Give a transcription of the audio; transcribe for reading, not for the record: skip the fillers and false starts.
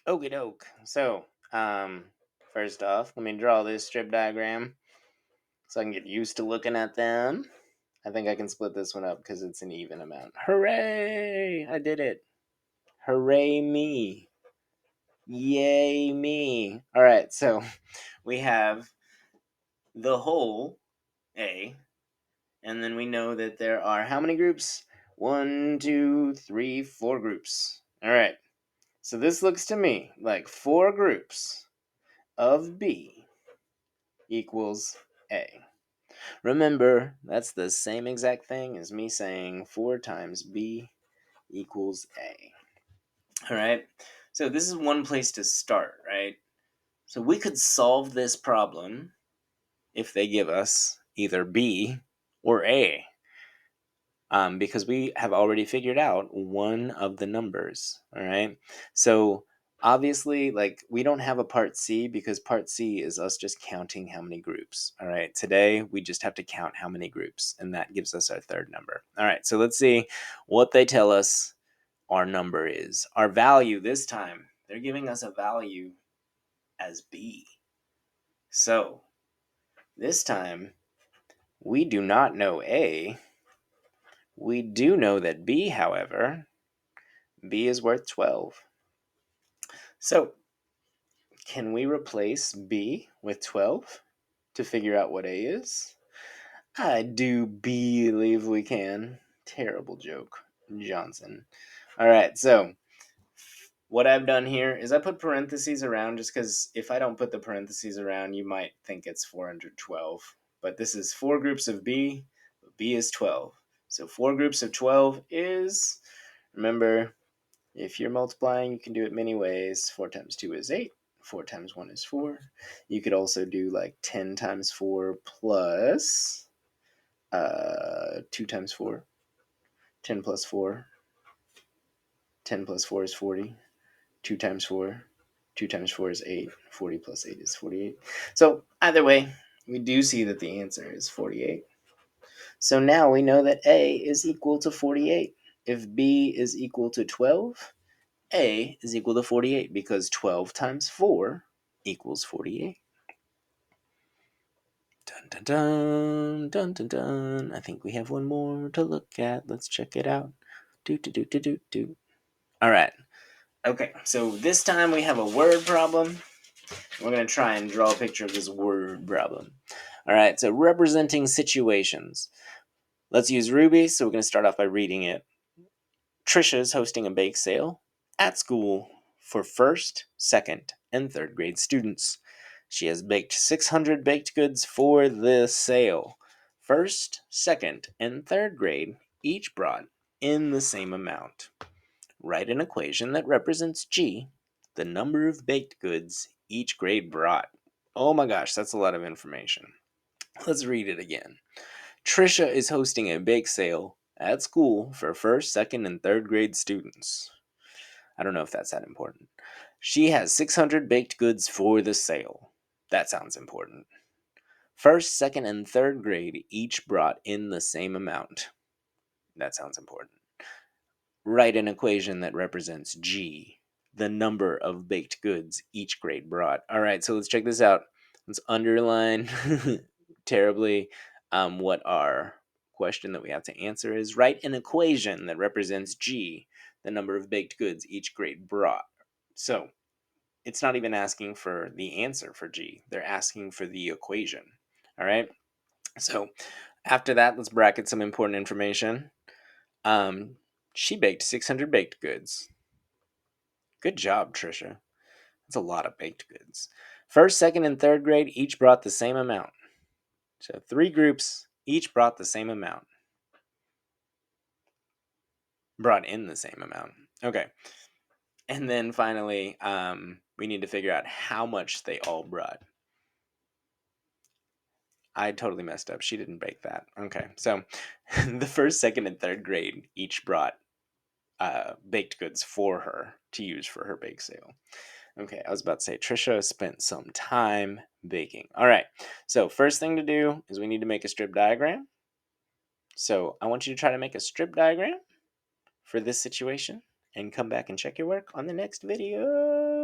Okie doke. So, first off, let me draw this strip diagram so I can get used to looking at them. I think I can split this one up because it's an even amount. Hooray! I did it. Hooray me. Yay me. All right, so we have the whole A, and then we know that there are how many groups? 1, 2, 3, 4 groups. All right, so this looks to me like 4 groups of B equals A. Remember, that's the same exact thing as me saying 4 times B equals A. All right, so this is one place to start, right? So we could solve this problem if they give us either B or A, because we have already figured out one of the numbers. All right, so obviously, like, we don't have a part C because part C is us just counting how many groups. All right, today we just have to count how many groups, and that gives us our third number. All right, so let's see what they tell us our number is. Our value this time, they're giving us a value as B. So this time we do not know A. We do know that B, however, B is worth 12. So, can we replace B with 12 to figure out what A is? I do believe we can. Terrible joke, Johnson. All right, so what I've done here is I put parentheses around just because if I don't put the parentheses around, you might think it's 412. But this is 4 groups of B. B is 12. So 4 groups of 12 is, remember, if you're multiplying, you can do it many ways. 4 times 2 is 8. 4 times 1 is 4. You could also do like 10 times 4 plus 2 times 4. 10 plus 4. 10 plus 4 is 40. 2 times 4. 2 times 4 is 8. 40 plus 8 is 48. So either way, we do see that the answer is 48. So now we know that A is equal to 48. If B is equal to 12, A is equal to 48 because 12 times 4 equals 48. Dun dun dun, dun dun dun. I think we have one more to look at. Let's check it out. Do do do do do do. All right. Okay, so this time we have a word problem. We're going to try and draw a picture of this word problem. All right, so representing situations. Let's use Ruby, so we're going to start off by reading it. Trisha's hosting a bake sale at school for first, second, and third grade students. She has baked 600 baked goods for the sale. First, second, and third grade each brought in the same amount. Write an equation that represents G, the number of baked goods each grade brought. Oh my gosh, that's a lot of information. Let's read it again. Trisha is hosting a bake sale at school for first, second, and third grade students. I don't know if that's that important. She has 600 baked goods for the sale. That sounds important. First, second, and third grade each brought in the same amount. That sounds important. Write an equation that represents G, the number of baked goods each grade brought. All right, so let's check this out. Let's underline terribly what our question that we have to answer is. Write an equation that represents G, the number of baked goods each grade brought. So it's not even asking for the answer for G. They're asking for the equation. All right. So after that, let's bracket some important information. She baked 600 baked goods. Good job, Trisha. That's a lot of baked goods. First, second, and third grade each brought the same amount. So 3 groups each brought the same amount. Brought in the same amount. Okay. And then finally, we need to figure out how much they all brought. I totally messed up. She didn't bake that. Okay, so the first, second, and third grade each brought baked goods for her to use for her bake sale. Okay, I was about to say Trisha spent some time baking. All right, so first thing to do is we need to make a strip diagram. So I want you to try to make a strip diagram for this situation and come back and check your work on the next video.